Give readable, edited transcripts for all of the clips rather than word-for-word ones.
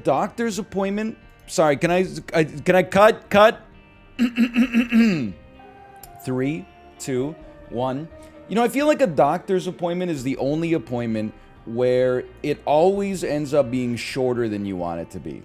Doctor's appointment. Sorry, can I cut? 3, 2, 1. You know, I feel like a doctor's appointment is the only appointment where it always ends up being shorter than you want it to be.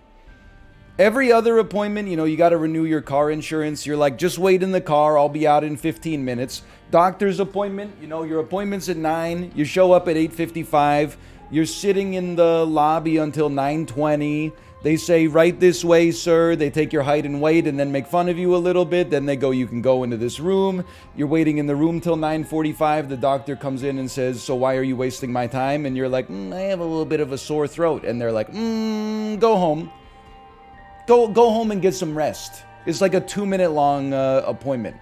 Every other appointment, you know, you got to renew your car insurance. You're like, just wait in the car. I'll be out in 15 minutes. Doctor's appointment, you know, your appointment's at 9. You show up at 8:55. You're sitting in the lobby until 9:20. They say, right this way, sir. They take your height and weight and then make fun of you a little bit. Then they go, you can go into this room. You're waiting in the room till 9:45. The doctor comes in and says, so why are you wasting my time? And you're like, I have a little bit of a sore throat. And they're like, go home. Go home and get some rest. It's like a 2-minute long appointment.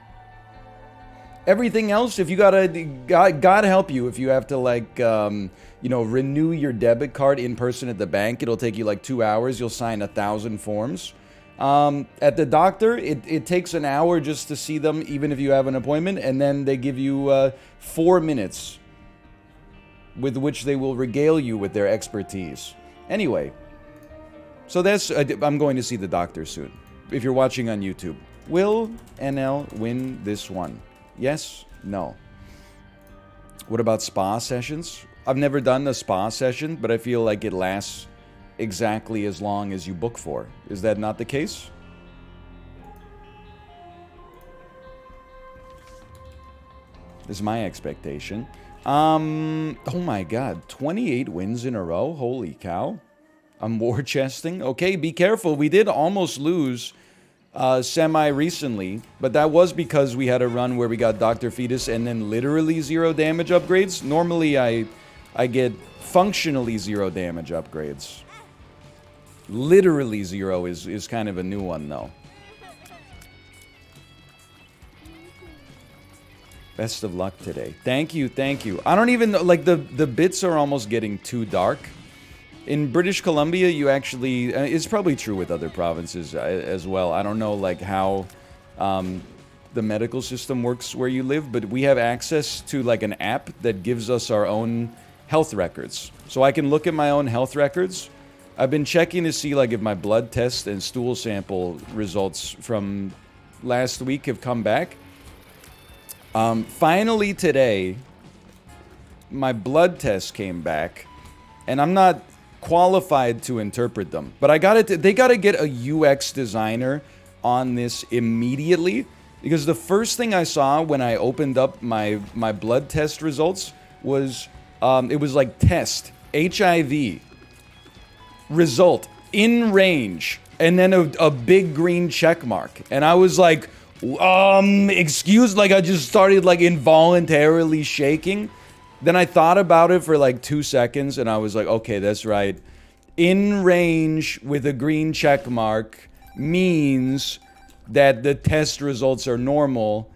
Everything else, if you God help you if you have to like, you know, renew your debit card in person at the bank. It'll take you like 2 hours. You'll sign 1,000 forms. At the doctor, it takes an hour just to see them, even if you have an appointment. And then they give you 4 minutes with which they will regale you with their expertise. Anyway. So that's, I'm going to see the doctor soon. If you're watching on YouTube. Will NL win this one? Yes? No? What about spa sessions? I've never done a spa session, but I feel like it lasts exactly as long as you book for. Is that not the case? This is my expectation. Oh my god. 28 wins in a row? Holy cow. I'm war chesting. Okay, be careful. We did almost lose semi-recently, but that was because we had a run where we got Dr. Fetus and then literally 0 damage upgrades. Normally, I get functionally 0 damage upgrades. Literally 0 is kind of a new one, though. Best of luck today. Thank you, thank you. I don't even know, like, the bits are almost getting too dark. In British Columbia, you actually... it's probably true with other provinces as well. I don't know, like, how the medical system works where you live, but we have access to, like, an app that gives us our own health records. So I can look at my own health records. I've been checking to see, like, if my blood test and stool sample results from last week have come back. Finally today, my blood test came back, and I'm not qualified to interpret them, but they gotta get a UX designer on this immediately, because the first thing I saw when I opened up my blood test results was it was like test HIV result in range and then a big green check mark, and I was like, excuse, like I just started like involuntarily shaking. Then I thought about it for like 2 seconds, and I was like, okay, that's right. In range with a green check mark means that the test results are normal.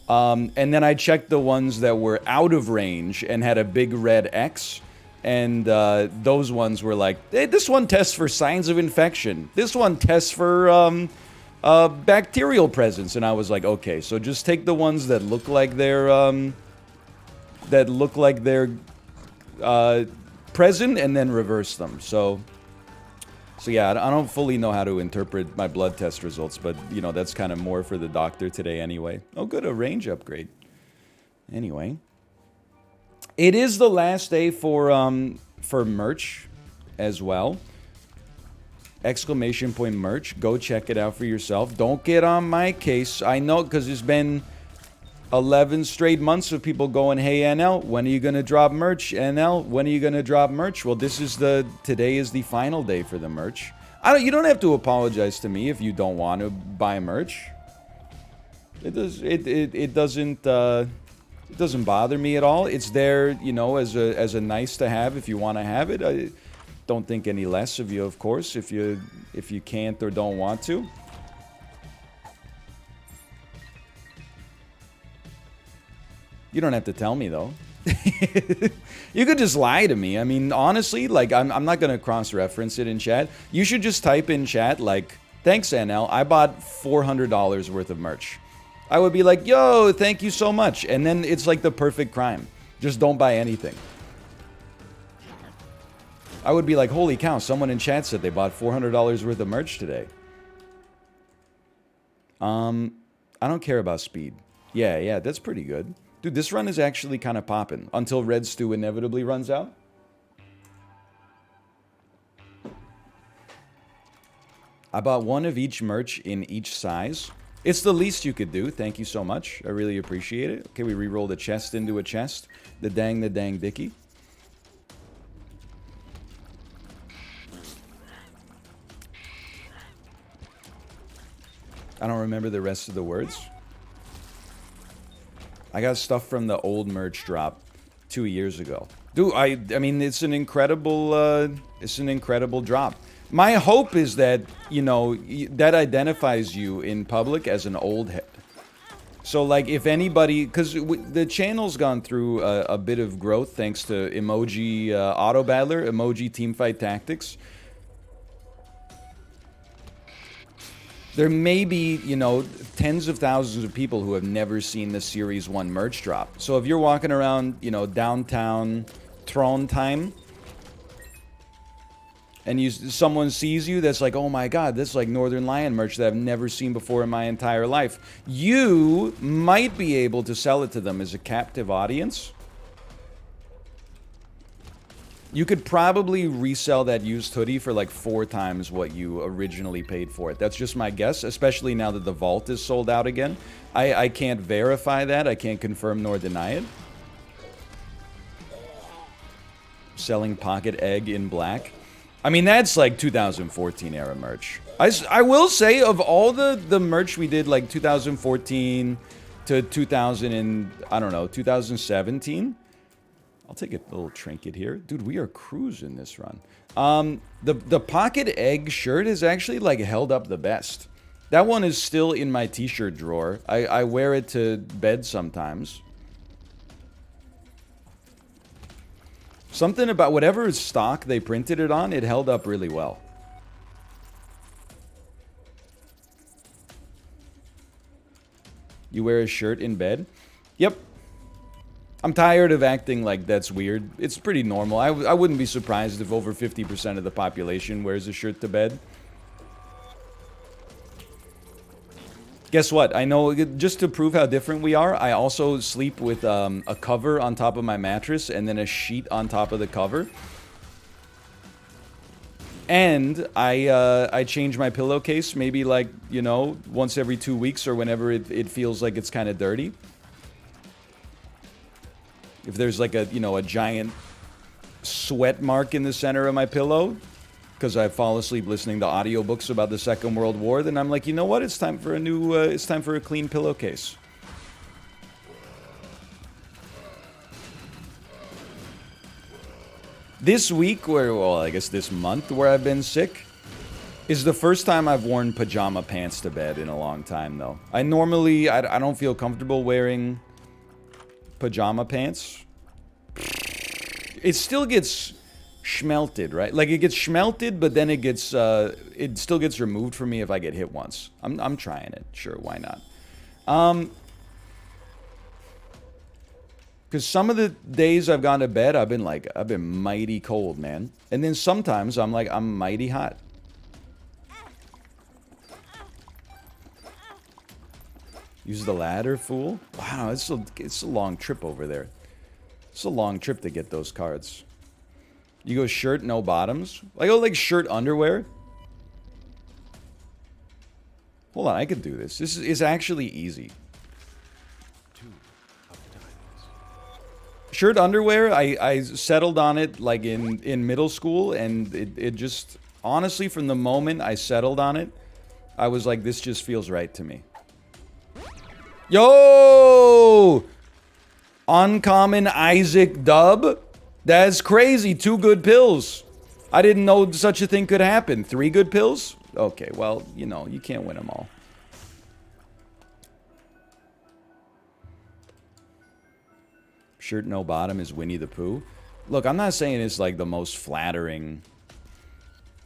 And then I checked the ones that were out of range and had a big red X. And those ones were like, hey, this one tests for signs of infection. This one tests for bacterial presence. And I was like, okay, so just take the ones that look like they're... present and then reverse them. So yeah, I don't fully know how to interpret my blood test results, but you know, that's kind of more for the doctor today anyway. Oh good, a range upgrade. Anyway, it is the last day for merch as well. Exclamation point merch. Go check it out for yourself. Don't get on my case. I know, because it's been 11 straight months of people going, hey NL, when are you gonna drop merch? NL, when are you gonna drop merch? Well, today is the final day for the merch. You don't have to apologize to me if you don't want to buy merch. It doesn't bother me at all. It's there, you know, as a nice to have if you want to have it. I don't think any less of you, of course, if you can't or don't want to. You don't have to tell me, though. You could just lie to me. I mean, honestly, like, I'm not going to cross-reference it in chat. You should just type in chat, like, thanks, NL, I bought $400 worth of merch. I would be like, yo, thank you so much. And then it's like the perfect crime. Just don't buy anything. I would be like, holy cow, someone in chat said they bought $400 worth of merch today. I don't care about speed. Yeah, that's pretty good. Dude, this run is actually kind of popping. Until Red Stew inevitably runs out. I bought one of each merch in each size. It's the least you could do. Thank you so much. I really appreciate it. Okay, we re-rolled a chest into a chest. The dang dicky. I don't remember the rest of the words. I got stuff from the old merch drop 2 years ago. Dude, I mean, it's an incredible drop. My hope is that, you know, that identifies you in public as an old head. So, like, if anybody... Because the channel's gone through a bit of growth thanks to Emoji Auto Battler, Emoji Teamfight Tactics. There may be, you know, tens of thousands of people who have never seen the Series 1 merch drop. So if you're walking around, you know, downtown Trondheim, and someone sees you that's like, oh my god, this is like Northern Lion merch that I've never seen before in my entire life, you might be able to sell it to them as a captive audience. You could probably resell that used hoodie for like 4 times what you originally paid for it. That's just my guess, especially now that the vault is sold out again. I can't verify that. I can't confirm nor deny it. Selling pocket egg in black. I mean, that's like 2014 era merch. I will say, of all the merch we did, like 2014 to 2000 and, I don't know, 2017... I'll take a little trinket here. Dude, we are cruising this run. The pocket egg shirt is actually, like, held up the best. That one is still in my t-shirt drawer. I wear it to bed sometimes. Something about whatever stock they printed it on, it held up really well. You wear a shirt in bed? Yep. I'm tired of acting like that's weird. It's pretty normal. I wouldn't be surprised if over 50% of the population wears a shirt to bed. Guess what? I know, just to prove how different we are, I also sleep with a cover on top of my mattress and then a sheet on top of the cover. And I change my pillowcase maybe, like, you know, once every 2 weeks or whenever it feels like it's kind of dirty. If there's like a, you know, a giant sweat mark in the center of my pillow because I fall asleep listening to audiobooks about the Second World War, then I'm like, you know what? It's time for a new, it's time for a clean pillowcase. This week, well, I guess this month where I've been sick, is the first time I've worn pajama pants to bed in a long time, though. I normally, I don't feel comfortable wearing pajama pants. It still gets schmelted, right? Like, it gets schmelted, but then it still gets removed for me if I get hit once. I'm trying it. Sure, why not? Because some of the days I've gone to bed, I've been mighty cold, man. And then sometimes I'm like, I'm mighty hot. Use the ladder, fool. Wow, it's a long trip over there. It's a long trip to get those cards. You go shirt, no bottoms. I go like shirt, underwear. Hold on, I could do this. This is actually easy. Shirt, underwear, I settled on it like in middle school, and it just, honestly, from the moment I settled on it, I was like, this just feels right to me. Yo! Uncommon Isaac dub? That's crazy. 2 good pills. I didn't know such a thing could happen. 3 good pills? Okay, well, you know, you can't win them all. Shirt no bottom is Winnie the Pooh. Look, I'm not saying it's like the most flattering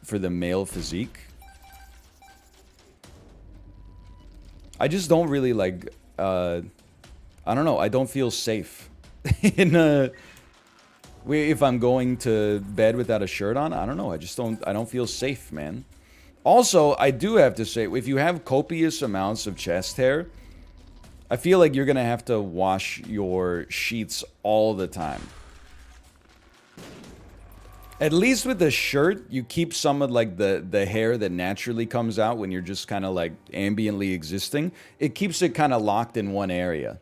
for the male physique. I just don't really like, I don't know, I don't feel safe in If I'm going to bed without a shirt on, I don't know. I don't feel safe, man. Also, I do have to say, if you have copious amounts of chest hair, I feel like you're going to have to wash your sheets all the time. At least with the shirt, you keep some of like the hair that naturally comes out when you're just kind of like ambiently existing. It keeps it kind of locked in one area.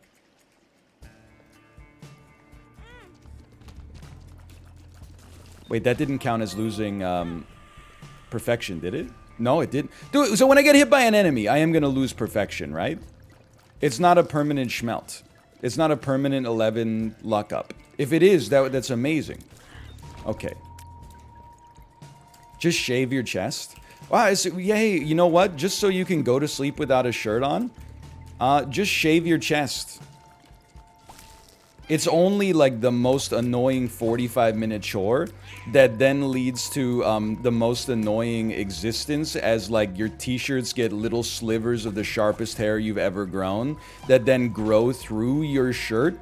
Wait, that didn't count as losing perfection, did it? No, it didn't. Dude, so when I get hit by an enemy, I am going to lose perfection, right? It's not a permanent schmelt. It's not a permanent 11 luck up. If it is, that's amazing. Okay. Just shave your chest. Wow, yay, you know what? Just so you can go to sleep without a shirt on, just shave your chest. It's only like the most annoying 45-minute chore that then leads to the most annoying existence as like your t-shirts get little slivers of the sharpest hair you've ever grown that then grow through your shirt.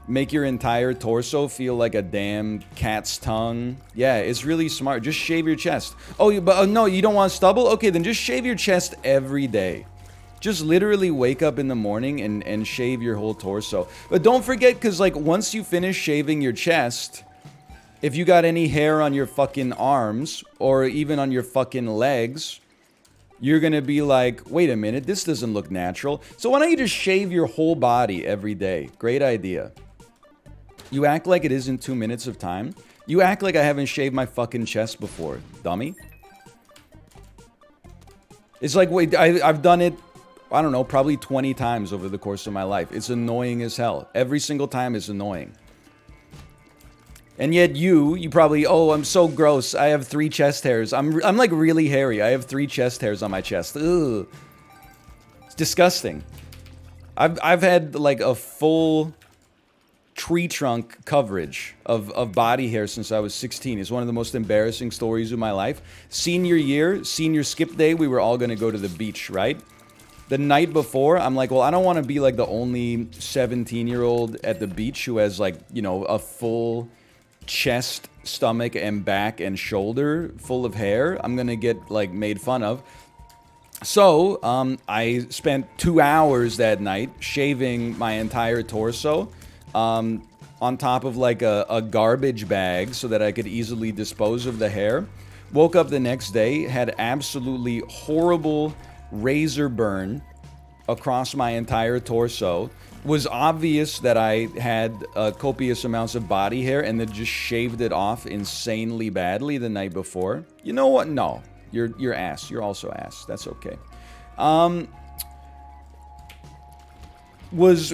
Make your entire torso feel like a damn cat's tongue. Yeah, it's really smart. Just shave your chest. Oh, but no, you don't want stubble? Okay, then just shave your chest every day. Just literally wake up in the morning and shave your whole torso. But don't forget, because like once you finish shaving your chest, if you got any hair on your fucking arms or even on your fucking legs, you're gonna be like, wait a minute, this doesn't look natural. So why don't you just shave your whole body every day? Great idea. You act like it isn't 2 minutes of time. You act like I haven't shaved my fucking chest before, dummy. It's like, wait, I've done it, I don't know, probably 20 times over the course of my life. It's annoying as hell. Every single time is annoying. And yet you probably, oh, I'm so gross. I have 3 chest hairs. I'm like really hairy. I have 3 chest hairs on my chest. Ugh. It's disgusting. I've had like a full tree trunk coverage of body hair since I was 16. It's one of the most embarrassing stories of my life. Senior year, senior skip day, we were all going to go to the beach, right? The night before, I'm like, well, I don't want to be like the only 17-year-old at the beach who has like, you know, a full chest, stomach, and back and shoulder full of hair. I'm going to get like made fun of. So, I spent 2 hours that night shaving my entire torso on top of like a garbage bag so that I could easily dispose of the hair. Woke up the next day, had absolutely horrible razor burn across my entire torso. Was obvious that I had copious amounts of body hair and then just shaved it off insanely badly the night before. You know what? No. You're ass. You're also ass. That's okay. Was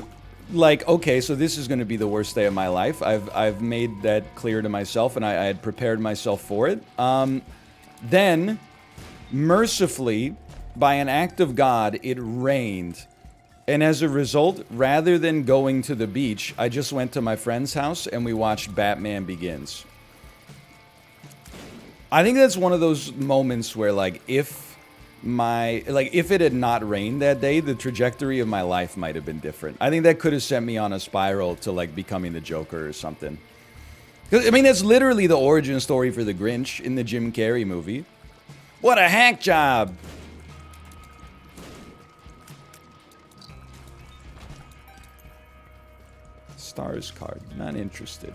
like, okay, so this is going to be the worst day of my life. I've made that clear to myself, and I had prepared myself for it. Then, mercifully, by an act of God, it rained. And as a result, rather than going to the beach, I just went to my friend's house and we watched Batman Begins. I think that's one of those moments where, like, if it had not rained that day, the trajectory of my life might have been different. I think that could have sent me on a spiral to, like, becoming the Joker or something. I mean, that's literally the origin story for the Grinch in the Jim Carrey movie. What a hack job! Stars card. Not interested.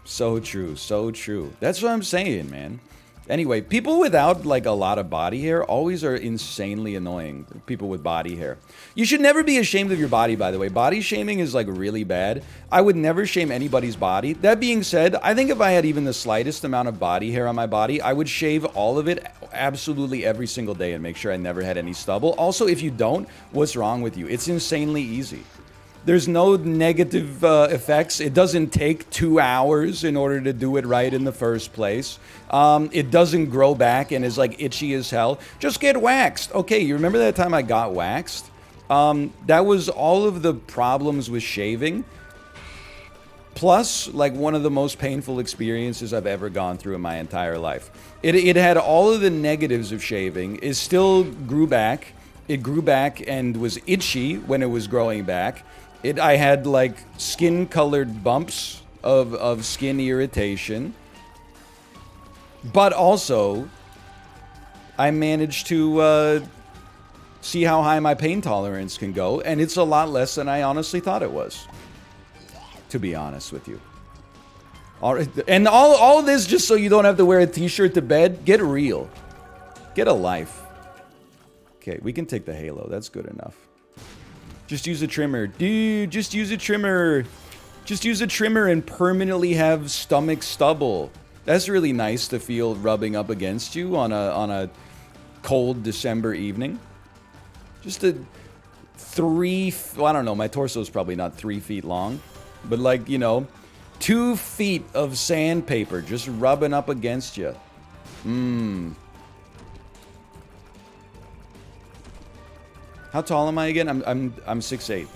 So true. So true. That's what I'm saying, man. Anyway, people without, like, a lot of body hair always are insanely annoying. People with body hair. You should never be ashamed of your body, by the way. Body shaming is, like, really bad. I would never shame anybody's body. That being said, I think if I had even the slightest amount of body hair on my body, I would shave all of it absolutely every single day and make sure I never had any stubble. Also, if you don't, what's wrong with you? It's insanely easy. There's no negative effects. It doesn't take 2 hours in order to do it right in the first place. It doesn't grow back and is like itchy as hell. Just get waxed. Okay, you remember that time I got waxed? That was all of the problems with shaving. Plus, like, one of the most painful experiences I've ever gone through in my entire life. It had all of the negatives of shaving. It still grew back. It grew back and was itchy when it was growing back. I had like skin-colored bumps of skin irritation. But also, I managed to see how high my pain tolerance can go, and it's a lot less than I honestly thought it was. To be honest with you. All right, and all of this just so you don't have to wear a t-shirt to bed. Get real. Get a life. Okay, we can take the halo. That's good enough. Just use a trimmer. Dude, just use a trimmer. Just use a trimmer and permanently have stomach stubble. That's really nice to feel rubbing up against you on a cold December evening. Just a well, I don't know, my torso is probably not 3 feet long. But like, you know, 2 feet of sandpaper just rubbing up against you. Mmm. How tall am I again? I'm 6'8",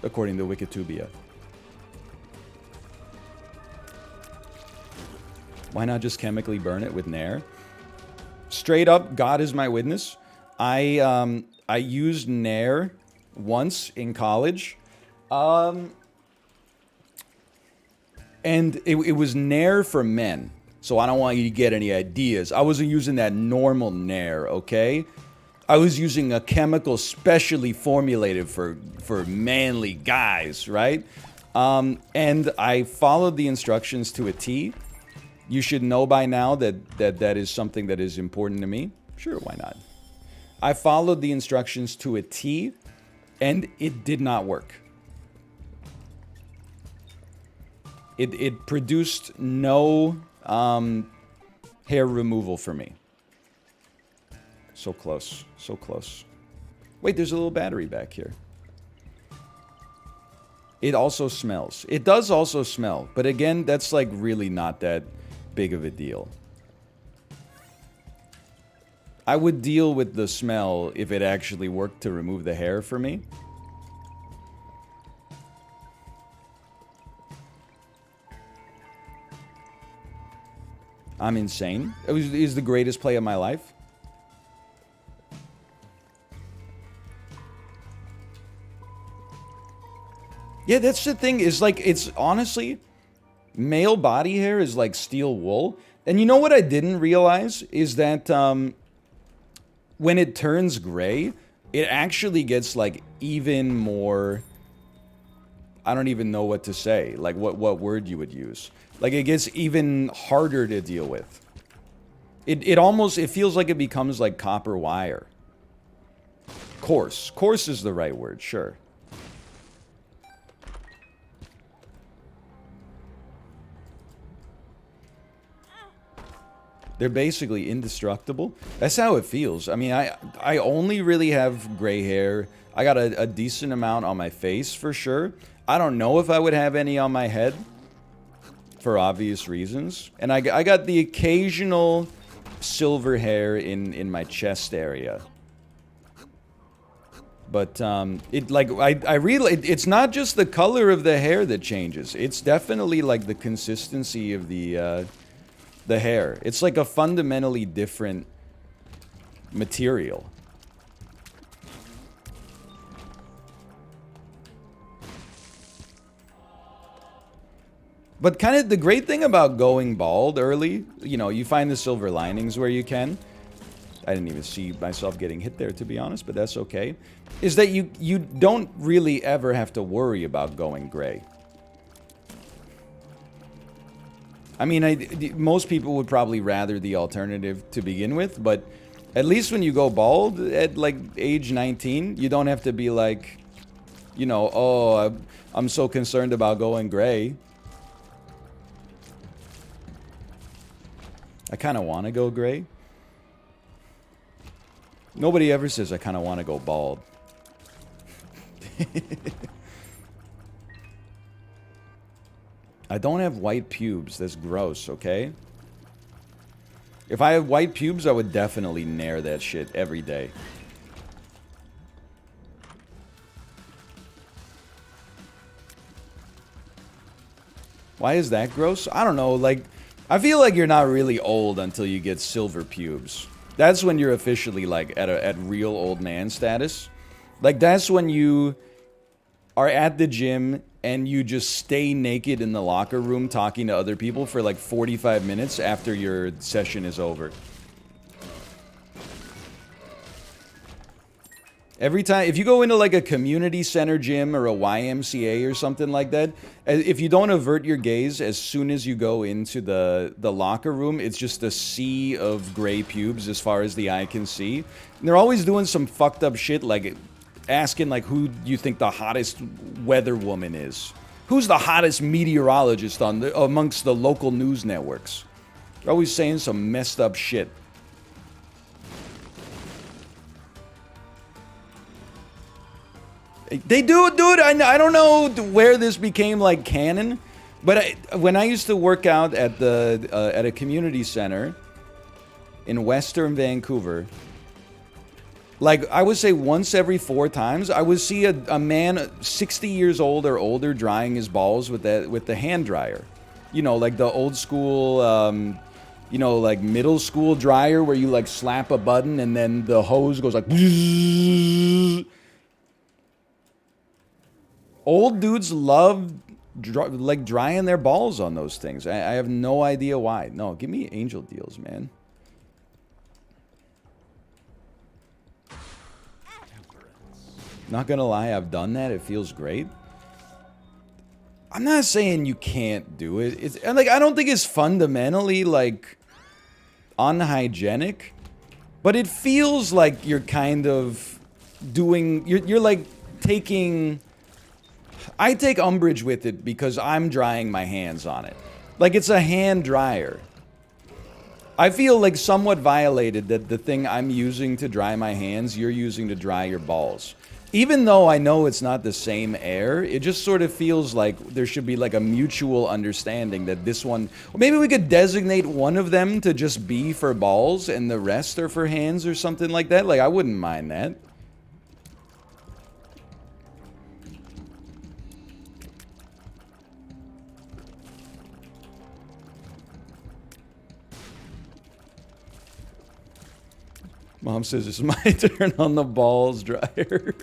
according to Wikitubia. Why not just chemically burn it with Nair? Straight up, God is my witness. I used Nair once in college. And it was Nair for men. So I don't want you to get any ideas. I wasn't using that normal Nair, okay? I was using a chemical specially formulated for manly guys, right? And I followed the instructions to a T. You should know by now that is something that is important to me. Sure, why not? I followed the instructions to a T, and it did not work. It produced no hair removal for me. So close. So close. Wait, there's a little battery back here. It also smells. It does also smell. But again, that's like really not that big of a deal. I would deal with the smell if it actually worked to remove the hair for me. I'm insane. It was the greatest play of my life. Yeah, that's the thing, is like, it's honestly, male body hair is like steel wool. And you know what I didn't realize is that when it turns gray, it actually gets like even more, I don't even know what to say, like what word you would use. Like it gets even harder to deal with. It feels like it becomes like copper wire. Coarse. Coarse is the right word, sure. They're basically indestructible. That's how it feels. I mean, I only really have gray hair. I got a decent amount on my face, for sure. I don't know if I would have any on my head, for obvious reasons. And I got the occasional silver hair in my chest area. But, it's not just the color of the hair that changes. It's definitely, like, the consistency of the hair. It's like a fundamentally different material. But kind of the great thing about going bald early, you know, you find the silver linings where you can. I didn't even see myself getting hit there, to be honest, but that's okay. Is that you don't really ever have to worry about going gray. I mean, most people would probably rather the alternative to begin with, but at least when you go bald at, like, age 19, you don't have to be like, you know, oh, I'm so concerned about going gray. I kind of want to go gray. Nobody ever says I kind of want to go bald. I don't have white pubes. That's gross, okay? If I had white pubes, I would definitely Nair that shit every day. Why is that gross? I don't know, like, I feel like you're not really old until you get silver pubes. That's when you're officially like at real old man status. Like that's when you are at the gym and you just stay naked in the locker room talking to other people for like 45 minutes after your session is over. Every time, if you go into like a community center gym or a YMCA or something like that, if you don't avert your gaze as soon as you go into the locker room, it's just a sea of gray pubes as far as the eye can see. And they're always doing some fucked up shit like asking like who you think the hottest weather woman is. Who's the hottest meteorologist amongst the local news networks? They're always saying some messed up shit. They do, dude. I don't know where this became like canon, but when I used to work out at a community center in Western Vancouver, like I would say once every 4 times, I would see a man 60 years old or older drying his balls with the hand dryer, you know, like the old school, you know, like middle school dryer where you like slap a button and then the hose goes like. Old dudes love like drying their balls on those things. I have no idea why. No, give me angel deals, man. Not gonna lie, I've done that. It feels great. I'm not saying you can't do it. It's like I don't think it's fundamentally like unhygienic, but it feels like you're kind of doing. You're like taking. I take umbrage with it because I'm drying my hands on it. Like it's a hand dryer. I feel like somewhat violated that the thing I'm using to dry my hands, you're using to dry your balls. Even though I know it's not the same air, it just sort of feels like there should be like a mutual understanding that this one... Or maybe we could designate one of them to just be for balls and the rest are for hands or something like that. Like, I wouldn't mind that. Mom says it's my turn on the balls dryer.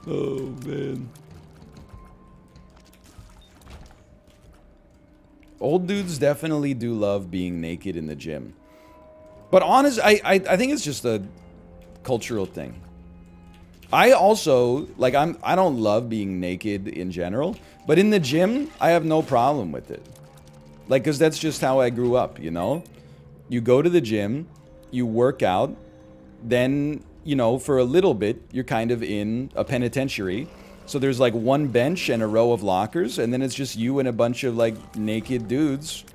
Oh, man. Old dudes definitely do love being naked in the gym. But honest, I think it's just a cultural thing. I also, like, I don't love being naked in general. But in the gym, I have no problem with it. Like, because that's just how I grew up, you know? You go to the gym, you work out. Then, you know, for a little bit, you're kind of in a penitentiary. So there's like one bench and a row of lockers, and then it's just you and a bunch of like naked dudes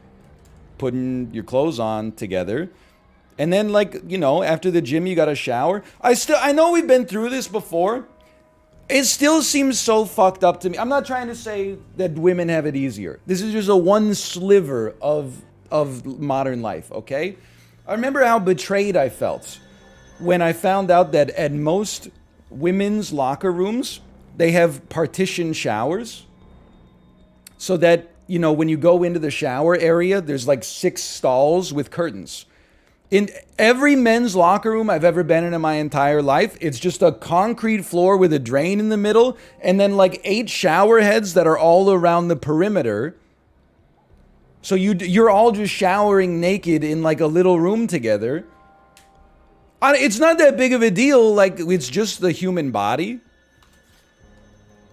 putting your clothes on together. And then like, you know, after the gym, you got a shower. I know we've been through this before. It still seems so fucked up to me. I'm not trying to say that women have it easier. This is just a one sliver of modern life, okay? I remember how betrayed I felt when I found out that at most women's locker rooms, they have partition showers. So that, you know, when you go into the shower area, there's like 6 stalls with curtains. In every men's locker room I've ever been in my entire life, it's just a concrete floor with a drain in the middle, and then like 8 shower heads that are all around the perimeter. So you're all just showering naked in like a little room together. It's not that big of a deal, like, it's just the human body.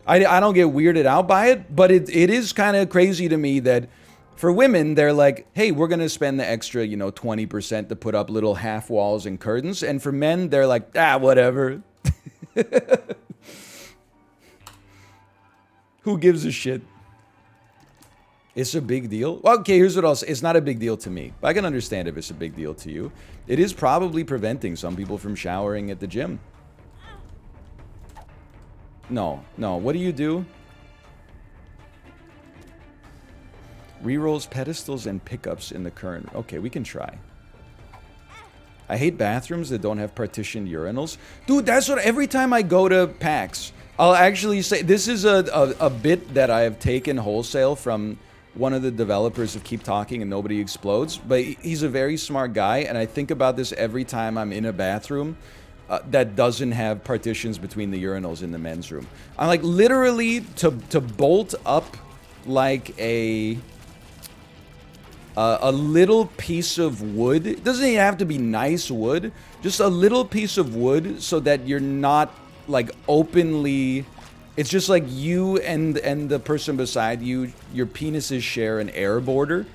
I don't get weirded out by it, but it is kind of crazy to me that for women, they're like, hey, we're going to spend the extra, you know, 20% to put up little half walls and curtains. And for men, they're like, whatever. Who gives a shit? It's a big deal? Well, okay, here's what else. It's not a big deal to me. I can understand if it's a big deal to you. It is probably preventing some people from showering at the gym. No. What do you do? Rerolls, pedestals, and pickups in the current. Okay, we can try. I hate bathrooms that don't have partitioned urinals. Dude, that's what... Every time I go to PAX, I'll actually say... This is a bit that I have taken wholesale from one of the developers of Keep Talking and Nobody Explodes, but he's a very smart guy, and I think about this every time I'm in a bathroom that doesn't have partitions between the urinals in the men's room. I'm like, literally, to bolt up like a little piece of wood. It doesn't even have to be nice wood, just a little piece of wood so that you're not like openly. It's just like you and the person beside you, your penises share an air border.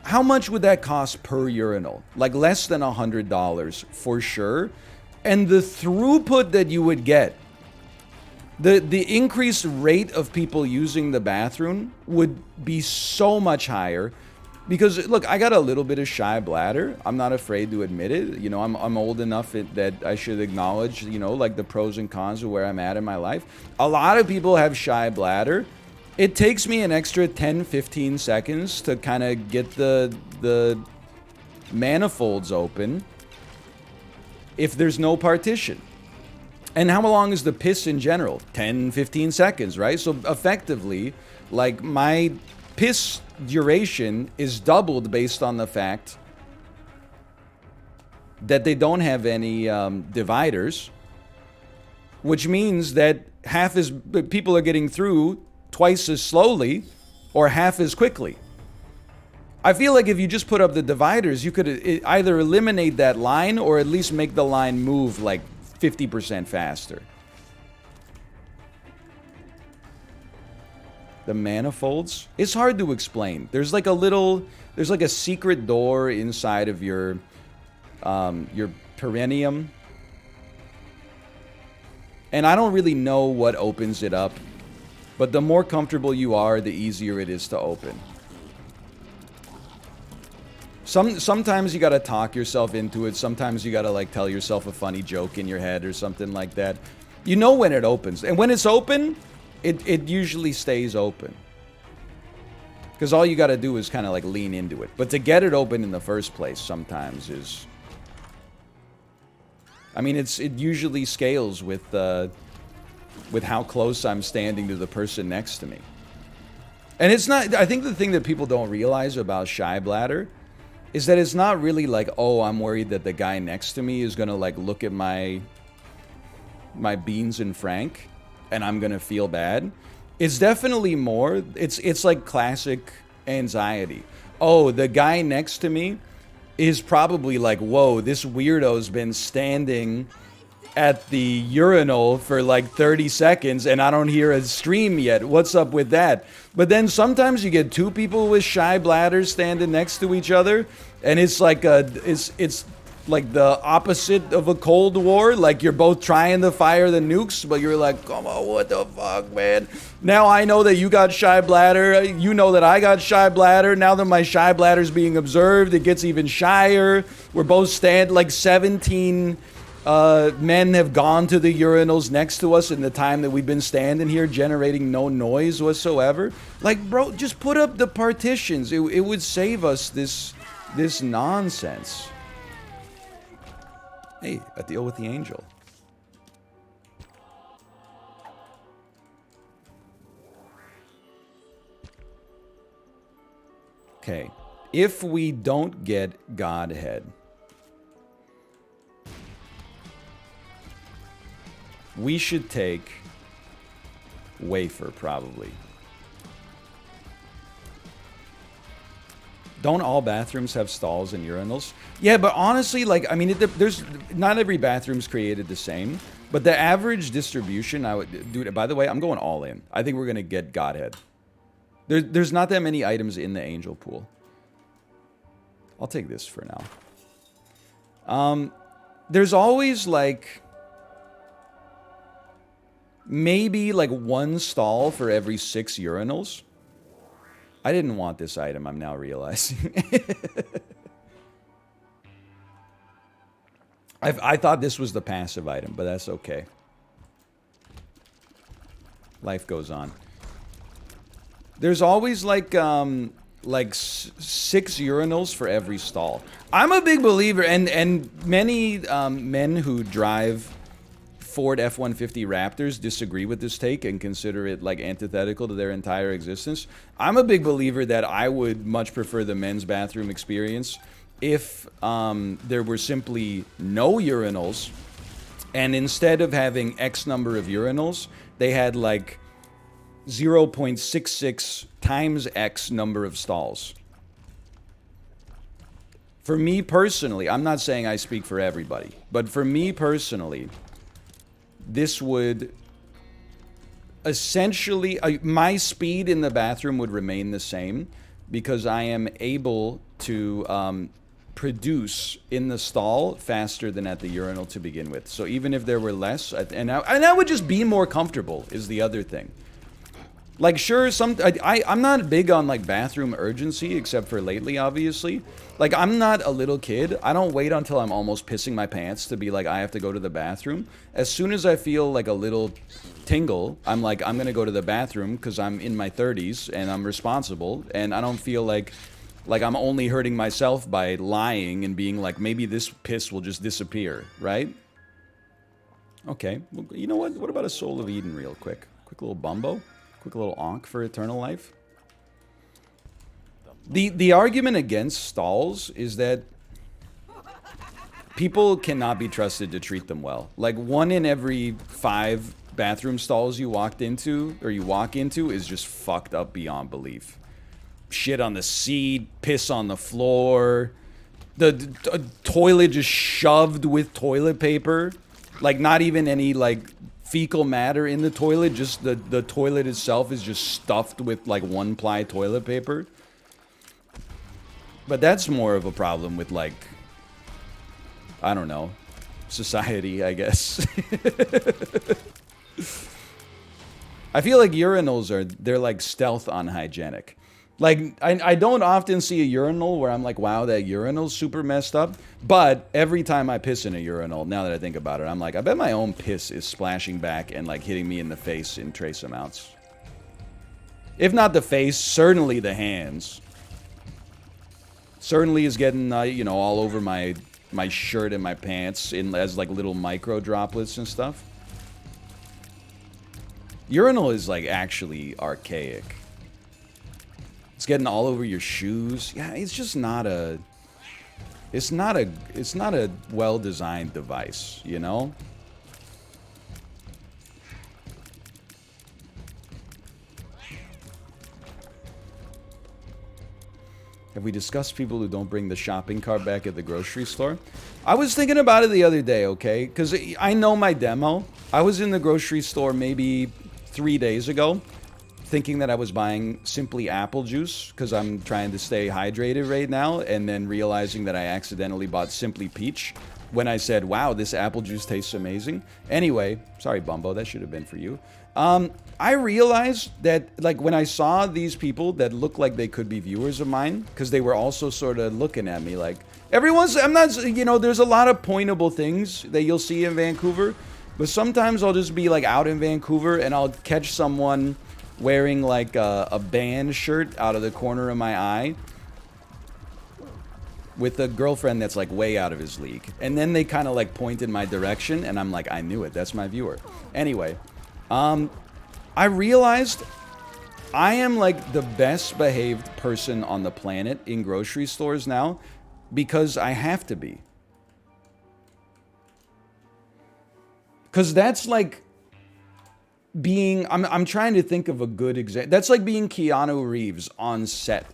How much would that cost per urinal? Like less than $100 for sure. And the throughput that you would get, the increased rate of people using the bathroom would be so much higher. Because look, I got a little bit of shy bladder. I'm not afraid to admit it. You know, I'm old enough that I should acknowledge, you know, like the pros and cons of where I'm at in my life. A lot of people have shy bladder. It takes me an extra 10, 15 seconds to kind of get the manifolds open if there's no partition. And how long is the piss in general? 10, 15 seconds, right? So effectively, like my piss duration is doubled based on the fact that they don't have any dividers, which means that people are getting through twice as slowly or half as quickly. I feel like if you just put up the dividers, you could either eliminate that line or at least make the line move like 50% faster. The manifolds, it's hard to explain. There's like a secret door inside of your perineum, and I don't really know what opens it up, but the more comfortable you are, the easier it is to open. Sometimes you gotta talk yourself into it. Sometimes you gotta like tell yourself a funny joke in your head or something like that. You know when it opens, and when it's open, it usually stays open. Because all you gotta do is kind of like lean into it. But to get it open in the first place sometimes is... I mean, it usually scales with how close I'm standing to the person next to me. And it's not... I think the thing that people don't realize about shy bladder is that it's not really like, oh, I'm worried that the guy next to me is gonna like look at my beans and frank and I'm gonna feel bad. It's definitely more, it's like classic anxiety. Oh, the guy next to me is probably like, whoa, this weirdo's been standing at the urinal for like 30 seconds and I don't hear a stream yet. What's up with that? But then sometimes you get two people with shy bladders standing next to each other, and it's like it's like the opposite of a Cold War. Like you're both trying to fire the nukes, but you're like, come on, what the fuck, man? Now I know that you got shy bladder. You know that I got shy bladder. Now that my shy bladder's being observed, it gets even shyer. We're both like 17 men have gone to the urinals next to us in the time that we've been standing here, generating no noise whatsoever. Like, bro, just put up the partitions. It would save us this nonsense. Hey, a deal with the angel. Okay, if we don't get Godhead, we should take wafer, probably. Don't all bathrooms have stalls and urinals? Yeah, but honestly, like, I mean, there's not every bathroom's created the same, but the average distribution, I would do it. By the way, I'm going all in. I think we're gonna get Godhead. There's not that many items in the angel pool. I'll take this for now. There's always like maybe like one stall for every 6 urinals. I didn't want this item, I'm now realizing. I thought this was the passive item, but that's okay. Life goes on. There's always like 6 urinals for every stall. I'm a big believer, and many men who drive Ford F-150 Raptors disagree with this take and consider it like antithetical to their entire existence. I'm a big believer that I would much prefer the men's bathroom experience if there were simply no urinals, and instead of having X number of urinals, they had like 0.66 times X number of stalls. For me personally, I'm not saying I speak for everybody, but for me personally, this would essentially, my speed in the bathroom would remain the same because I am able to produce in the stall faster than at the urinal to begin with. So even if there were less, and I would just be more comfortable is the other thing. Like, sure, I'm not big on, like, bathroom urgency, except for lately, obviously. Like, I'm not a little kid. I don't wait until I'm almost pissing my pants to be like, I have to go to the bathroom. As soon as I feel, like, a little tingle, I'm like, I'm gonna go to the bathroom because I'm in my 30s and I'm responsible. And I don't feel like I'm only hurting myself by lying and being like, maybe this piss will just disappear, right? Okay, well, you know what? What about a Soul of Eden real quick? Quick little bumbo? Quick little onk for eternal life. The argument against stalls is that people cannot be trusted to treat them well. Like 1 in every 5 bathroom stalls you walk into is just fucked up beyond belief. Shit on the seat, piss on the floor, the toilet just shoved with toilet paper. Like not even any like fecal matter in the toilet, just the toilet itself is just stuffed with like 1-ply toilet paper. But that's more of a problem with like, I don't know, society, I guess. I feel like urinals they're like stealth unhygienic. Like, I don't often see a urinal where I'm like, wow, that urinal's super messed up. But every time I piss in a urinal, now that I think about it, I'm like, I bet my own piss is splashing back and, like, hitting me in the face in trace amounts. If not the face, certainly the hands. Certainly is getting, you know, all over my shirt and my pants as, like, little micro droplets and stuff. Urinal is, like, actually archaic. It's getting all over your shoes. Yeah, it's just not a... It's not a well-designed device, you know? Have we discussed people who don't bring the shopping cart back at the grocery store? I was thinking about it the other day, okay? Because I know my demo. I was in the grocery store maybe 3 days ago, thinking that I was buying simply apple juice because I'm trying to stay hydrated right now, and then realizing that I accidentally bought simply peach when I said, wow, this apple juice tastes amazing. Anyway, sorry, Bumbo, that should have been for you. I realized that, like, when I saw these people that looked like they could be viewers of mine, because they were also sort of looking at me like, I'm not, you know, there's a lot of pointable things that you'll see in Vancouver, but sometimes I'll just be, like, out in Vancouver and I'll catch someone wearing like a band shirt out of the corner of my eye with a girlfriend that's like way out of his league. And then they kind of like point in my direction and I'm like, I knew it. That's my viewer. Anyway, I realized I am like the best behaved person on the planet in grocery stores now because I have to be. Because that's like being, I'm trying to think of a good example. That's like being Keanu Reeves on set.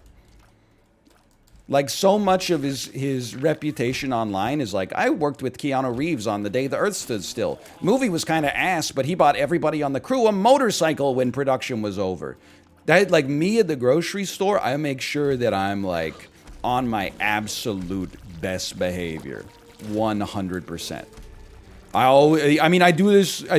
Like, so much of his reputation online is like, I worked with Keanu Reeves on The Day the Earth Stood Still. Movie was kind of ass, but he bought everybody on the crew a motorcycle when production was over. That, like, me at the grocery store, I make sure that I'm, like, on my absolute best behavior. 100%. I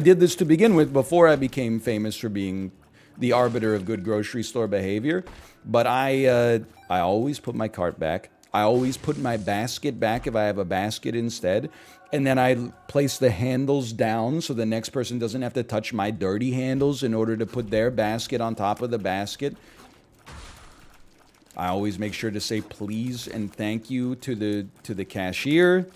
did this to begin with before I became famous for being the arbiter of good grocery store behavior. But I always put my cart back. I always put my basket back if I have a basket instead. And then I place the handles down so the next person doesn't have to touch my dirty handles in order to put their basket on top of the basket. I always make sure to say please and thank you to the cashier.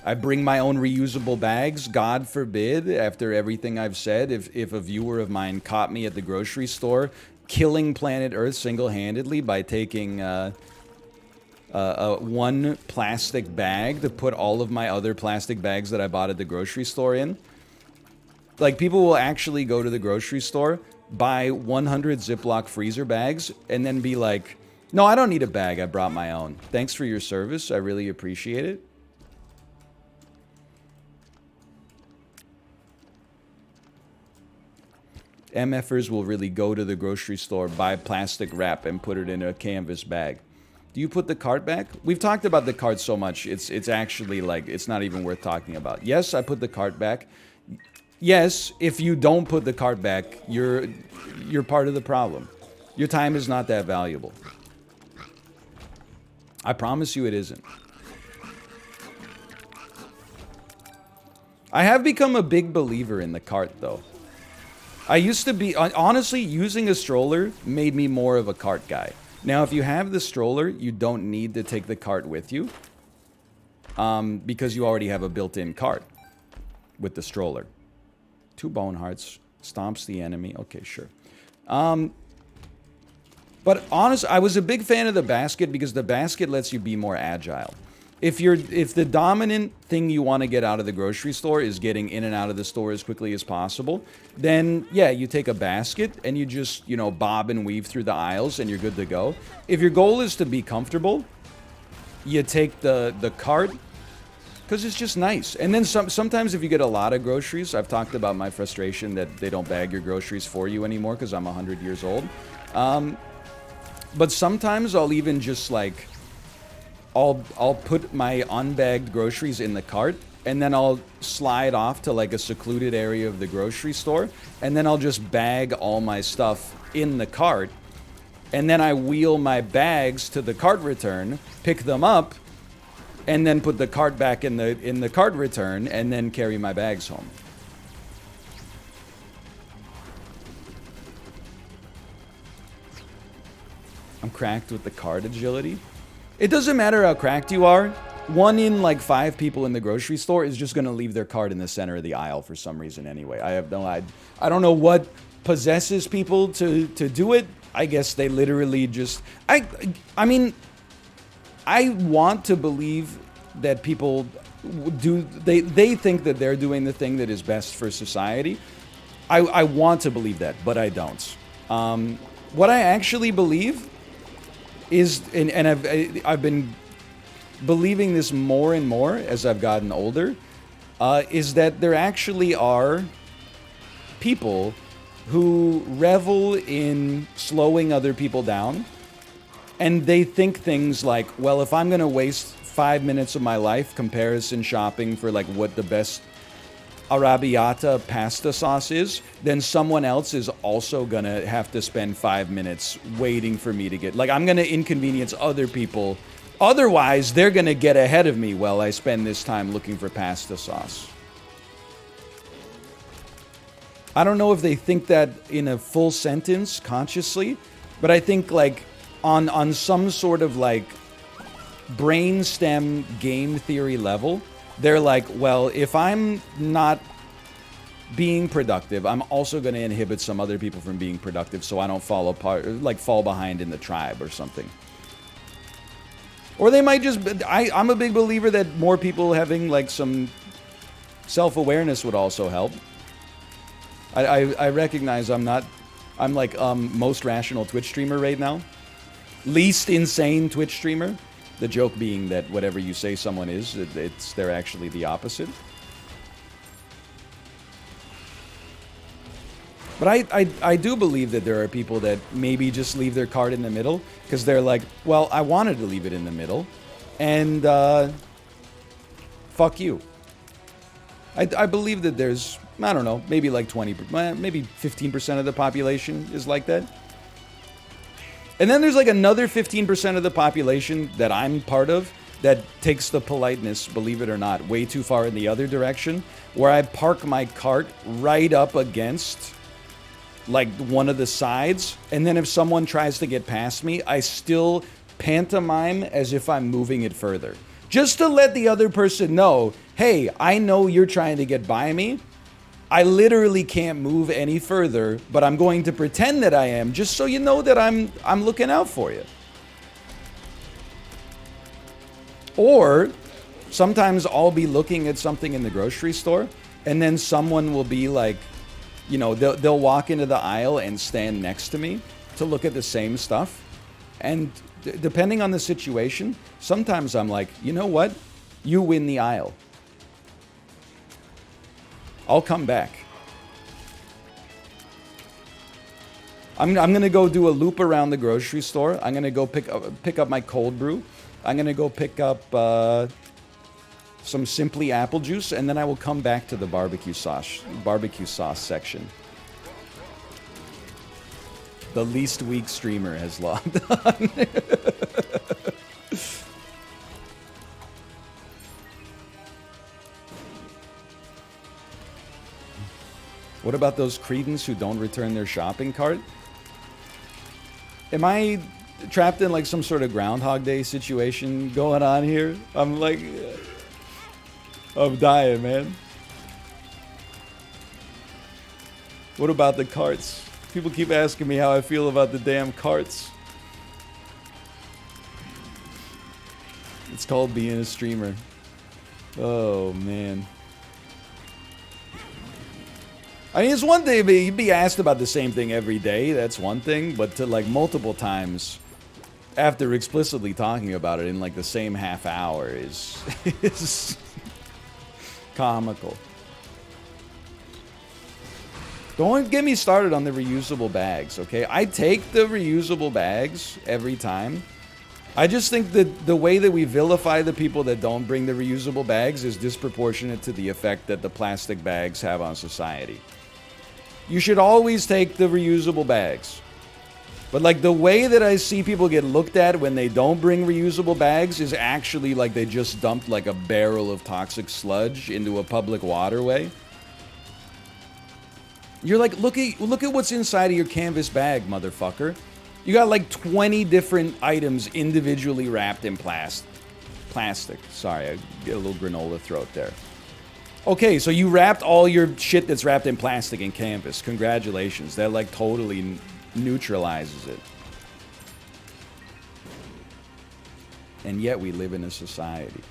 I bring my own reusable bags. God forbid, after everything I've said, if a viewer of mine caught me at the grocery store killing planet Earth single-handedly by taking one plastic bag to put all of my other plastic bags that I bought at the grocery store in. Like, people will actually go to the grocery store, buy 100 Ziploc freezer bags, and then be like, no, I don't need a bag, I brought my own. Thanks for your service, I really appreciate it. MFers will really go to the grocery store, buy plastic wrap, and put it in a canvas bag. Do you put the cart back? We've talked about the cart so much, it's actually like, it's not even worth talking about. Yes, I put the cart back. Yes, if you don't put the cart back, you're part of the problem. Your time is not that valuable. I promise you it isn't. I have become a big believer in the cart, though. I used to be, honestly, using a stroller made me more of a cart guy. Now, if you have the stroller, you don't need to take the cart with you, because you already have a built-in cart with the stroller. 2 bone hearts, stomps the enemy. Okay, sure. But honest, I was a big fan of the basket because the basket lets you be more agile. If the dominant thing you want to get out of the grocery store is getting in and out of the store as quickly as possible, then yeah, you take a basket and you just, you know, bob and weave through the aisles and you're good to go. If your goal is to be comfortable, you take the cart because it's just nice. And then sometimes if you get a lot of groceries, I've talked about my frustration that they don't bag your groceries for you anymore because I'm 100 years old. But sometimes I'll even just like, I'll put my unbagged groceries in the cart and then I'll slide off to like a secluded area of the grocery store and then I'll just bag all my stuff in the cart and then I wheel my bags to the cart return, pick them up, and then put the cart back in the cart return and then carry my bags home. I'm cracked with the cart agility. It doesn't matter how cracked you are. 1 in like 5 people in the grocery store is just going to leave their cart in the center of the aisle for some reason anyway. I don't know what possesses people to do it. I guess they literally just... I mean, I want to believe that people do... They think that they're doing the thing that is best for society. I want to believe that, but I don't. What I actually believe is, and I've been believing this more and more as I've gotten older, is that there actually are people who revel in slowing other people down, and they think things like, well, if I'm going to waste 5 minutes of my life comparison shopping for like what the best arrabbiata pasta sauce is, then someone else is also gonna have to spend 5 minutes waiting for me to get... Like, I'm gonna inconvenience other people. Otherwise, they're gonna get ahead of me while I spend this time looking for pasta sauce. I don't know if they think that in a full sentence consciously, but I think like on some sort of like brainstem game theory level, they're like, well, if I'm not being productive, I'm also going to inhibit some other people from being productive so I don't fall apart, like fall behind in the tribe or something. Or they might just... I'm a big believer that more people having like some self-awareness would also help. I recognize I'm like most rational Twitch streamer right now. Least insane Twitch streamer. The joke being that whatever you say someone is, they're actually the opposite. But I do believe that there are people that maybe just leave their cart in the middle because they're like, well, I wanted to leave it in the middle, and fuck you. I believe that there's, I don't know, maybe like 20, maybe 15% of the population is like that. And then there's like another 15% of the population that I'm part of that takes the politeness, believe it or not, way too far in the other direction, where I park my cart right up against like one of the sides, and then if someone tries to get past me, I still pantomime as if I'm moving it further. Just to let the other person know, hey, I know you're trying to get by me. I literally can't move any further, but I'm going to pretend that I am, just so you know that I'm looking out for you. Or sometimes I'll be looking at something in the grocery store, and then someone will be like, you know, they'll walk into the aisle and stand next to me to look at the same stuff. And depending on the situation, sometimes I'm like, you know what? You win the aisle. I'll come back. I'm gonna go do a loop around the grocery store. I'm gonna go pick up my cold brew. I'm gonna go pick up some Simply apple juice, and then I will come back to the barbecue sauce section. The least weak streamer has logged on. What about those cretins who don't return their shopping cart? Am I trapped in like some sort of Groundhog Day situation going on here? I'm like, I'm dying, man. What about the carts? People keep asking me how I feel about the damn carts. It's called being a streamer. Oh, man. I mean, it's one thing, you'd be asked about the same thing every day, that's one thing, but to like multiple times after explicitly talking about it in like the same half hour is comical. Don't get me started on the reusable bags, okay? I take the reusable bags every time. I just think that the way that we vilify the people that don't bring the reusable bags is disproportionate to the effect that the plastic bags have on society. You should always take the reusable bags. But like the way that I see people get looked at when they don't bring reusable bags is actually like they just dumped like a barrel of toxic sludge into a public waterway. You're like, look at what's inside of your canvas bag, motherfucker. You got like 20 different items individually wrapped in plastic. Sorry, I get a little granola throat there. Okay, so you wrapped all your shit that's wrapped in plastic in canvas. Congratulations. That like totally neutralizes it. And yet we live in a society.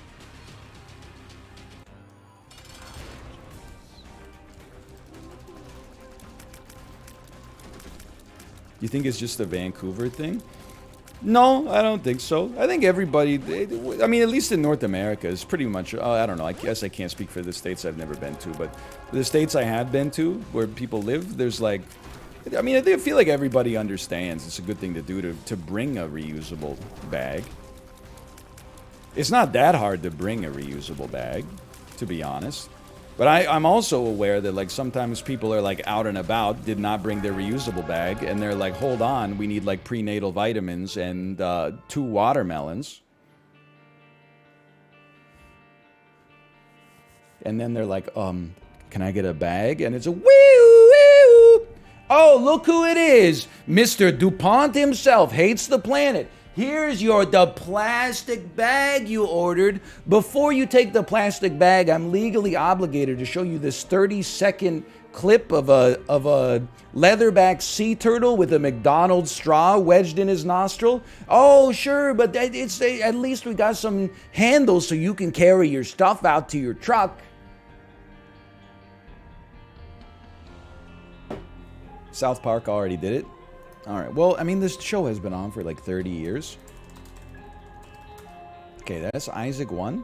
You think it's just a Vancouver thing? No, I don't think so. I think everybody, I mean, at least in North America, is pretty much, I don't know, I guess I can't speak for the states I've never been to, but the states I have been to, where people live, there's like, I mean, I feel like everybody understands it's a good thing to do to bring a reusable bag. It's not that hard to bring a reusable bag, to be honest. But I'm also aware that like sometimes people are like out and about, did not bring their reusable bag, and they're like, hold on, we need like prenatal vitamins and 2 watermelons. And then they're like, can I get a bag? And it's a woo woo. Oh, look who it is. Mr. DuPont himself hates the planet. Here's the plastic bag you ordered. Before you take the plastic bag, I'm legally obligated to show you this 30-second clip of a leatherback sea turtle with a McDonald's straw wedged in his nostril. Oh, sure, but at least we got some handles so you can carry your stuff out to your truck. South Park already did it. All right, well, I mean, this show has been on for like 30 years. Okay, that's Isaac 1.